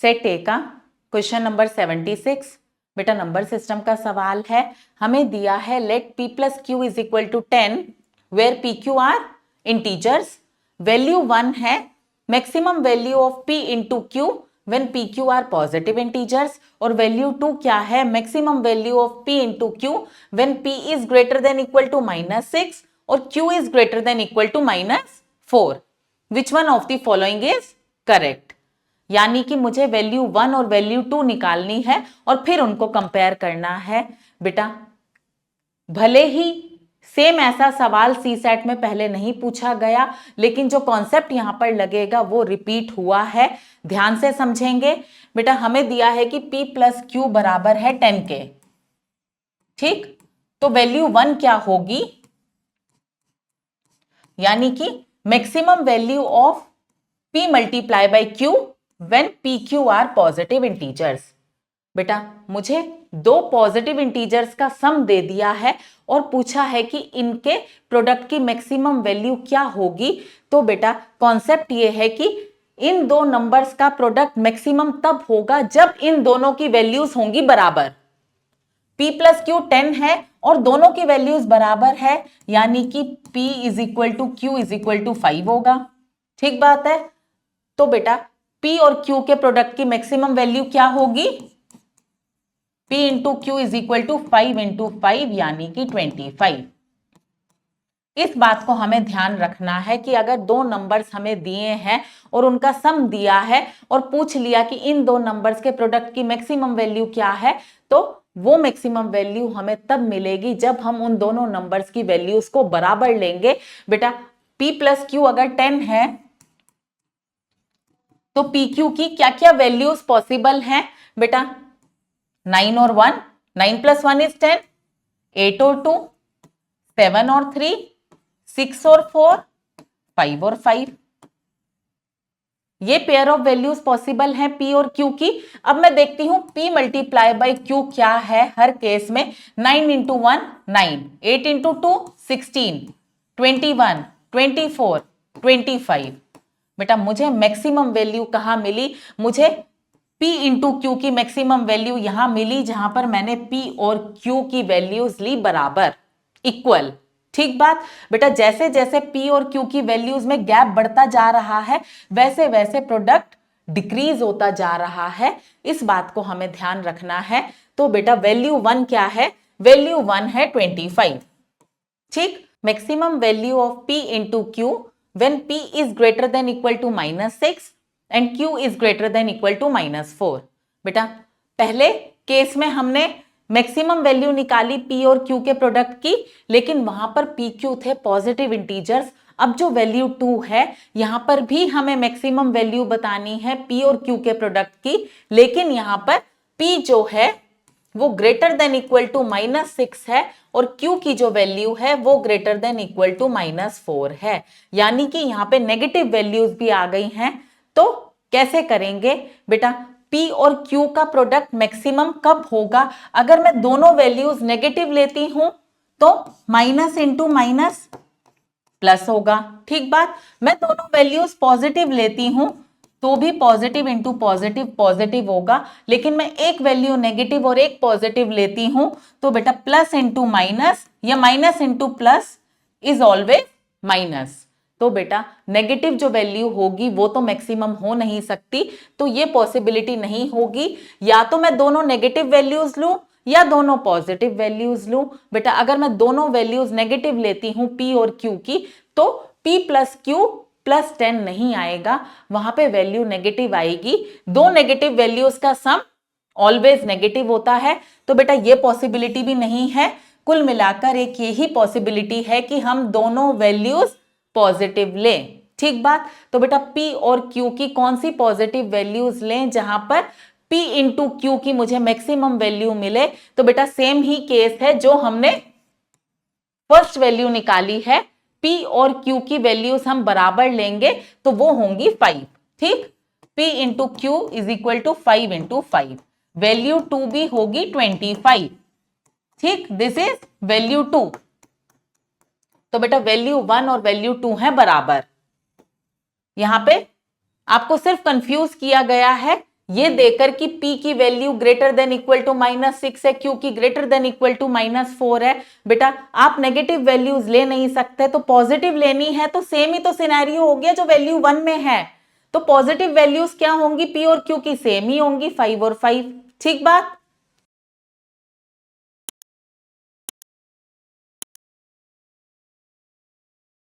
Set ए का question number 76 बेटा number system का सवाल है। हमें दिया है let p plus Q is equal to 10 where P Q are integers. Value 1 है maximum value of p into Q when P Q are positive integers, और वैल्यू 2 क्या है maximum value of p into Q when p is greater than equal to -6 और q is greater than equal to -4। Which one of the following is correct. यानी कि मुझे value 1 और value 2 निकालनी है और फिर उनको कंपेयर करना है। बेटा भले ही सेम ऐसा सवाल सी सेट में पहले नहीं पूछा गया, लेकिन जो कॉन्सेप्ट यहां पर लगेगा वो रिपीट हुआ है। ध्यान से समझेंगे। बेटा हमें दिया है कि p प्लस क्यू बराबर है 10 के। ठीक, तो वैल्यू 1 क्या होगी, यानी कि maximum value of p multiply by q when p q are positive integers. बेटा मुझे दो पॉजिटिव इंटीजर्स का सम दे दिया है और पूछा है कि इनके प्रोडक्ट की मैक्सिमम वैल्यू क्या होगी। तो बेटा कॉन्सेप्ट ये है कि इन दो नंबर्स का प्रोडक्ट मैक्सिमम तब होगा जब इन दोनों की वैल्यूज होंगी बराबर। p प्लस क्यू 10 है और दोनों की वैल्यूज बराबर है, यानी कि p is equal to Q is equal to 5 होगा। ठीक बात है। तो बेटा p और q के प्रोडक्ट की मैक्सिमम वैल्यू क्या होगी, p into Q is equal to 5 into 5 यानी कि 25। इस बात को हमें ध्यान रखना है कि अगर दो नंबर्स हमें दिए हैं और उनका सम दिया है और पूछ लिया कि इन दो नंबर्स के प्रोडक्ट की मैक्सिमम वैल्यू क्या है, तो वो मैक्सिमम वैल्यू हमें तब मिलेगी जब हम उन दोनों नंबर्स की वैल्यूज को बराबर लेंगे। बेटा p प्लस क्यू अगर 10 है तो पी क्यू की क्या क्या वैल्यूज पॉसिबल हैं। बेटा 9 और 1, 9 प्लस 1 इज 10, 8 और 2, 7 और 3, 6 और 4, 5 और 5। ये पेयर ऑफ वैल्यूज पॉसिबल हैं p और q की। अब मैं देखती हूं p मल्टीप्लाई बाय q क्या है हर केस में। 9 इंटू 1 9, 8 इंटू 2 16, 21, 24, 25। बेटा मुझे मैक्सिमम वैल्यू कहां मिली, मुझे p इंटू क्यू की मैक्सिमम वैल्यू यहां मिली जहां पर मैंने p और q की वैल्यूज ली बराबर, इक्वल। ठीक बात। बेटा जैसे जैसे p और q की वैल्यूज में गैप बढ़ता जा रहा है वैसे वैसे प्रोडक्ट डिक्रीज होता जा रहा है। इस बात को हमें ध्यान रखना है। तो बेटा वैल्यू 1 क्या है, वैल्यू 1 है 25। ठीक, maximum value of p into Q when p is greater than equal to -6 and q is greater than equal to -4। बेटा पहले केस में हमने मैक्सिमम वैल्यू निकाली p और q के प्रोडक्ट की, लेकिन वहां पर p q थे पॉजिटिव इंटीजर्स। अब जो वैल्यू 2 है यहां पर भी हमें मैक्सिमम वैल्यू बतानी है p और q के प्रोडक्ट की, लेकिन यहां पर p जो है वो ग्रेटर देन इक्वल टू -6 है और q की जो वैल्यू है वो ग्रेटर देन इक्वल टू -4 है, यानी कि यहाँ पे नेगेटिव वैल्यूज भी आ गई हैं। तो कैसे करेंगे बेटा, p और q का प्रोडक्ट मैक्सिमम कब होगा, अगर मैं दोनों वैल्यूज नेगेटिव लेती हूं तो माइनस इंटू माइनस प्लस होगा। ठीक बात। मैं दोनों वैल्यूज पॉजिटिव लेती हूं तो भी पॉजिटिव इंटू पॉजिटिव पॉजिटिव होगा, लेकिन मैं एक वैल्यू नेगेटिव और एक पॉजिटिव लेती हूं तो बेटा प्लस इंटू माइनस या minus into plus is always minus. तो बेटा नेगेटिव जो वैल्यू होगी वो तो मैक्सिमम हो नहीं सकती, तो ये पॉसिबिलिटी नहीं होगी। या तो मैं दोनों नेगेटिव वैल्यूज लूं या दोनों पॉजिटिव वैल्यूज लूं। बेटा अगर मैं दोनों वैल्यूज नेगेटिव लेती हूं p और q की, तो p प्लस क्यू प्लस 10 नहीं आएगा, वहां पे वैल्यू नेगेटिव आएगी। दो नेगेटिव वैल्यूज का सम ऑलवेज नेगेटिव होता है, तो बेटा ये पॉसिबिलिटी भी नहीं है। कुल मिलाकर एक यही पॉसिबिलिटी है कि हम दोनों वैल्यूज पॉजिटिव लें। ठीक बात। तो बेटा p और q की कौन सी पॉजिटिव वैल्यूज लें जहां पर p इंटू क्यू की मुझे मैक्सिमम वैल्यू मिले। तो बेटा सेम ही केस है जो हमने फर्स्ट वैल्यू निकाली है, p और q की वैल्यूज हम बराबर लेंगे तो वो होंगी 5। ठीक, p into Q is equal to 5 into 5, value 2 भी होगी 25। ठीक, दिस इज वैल्यू 2। तो बेटा वैल्यू 1 और वैल्यू 2 है बराबर। यहां पे आपको सिर्फ कंफ्यूज किया गया है ये देकर कि P की value greater than equal to -6 है, क्योंकि ग्रेटर देन इक्वल टू -4 है। बेटा आप नेगेटिव वैल्यूज ले नहीं सकते, तो पॉजिटिव लेनी है, तो सेम ही तो सिनेरियो हो गया जो वैल्यू 1 में है। तो पॉजिटिव वैल्यूज क्या होंगी, P और Q की सेम ही होंगी, 5 और 5। ठीक बात।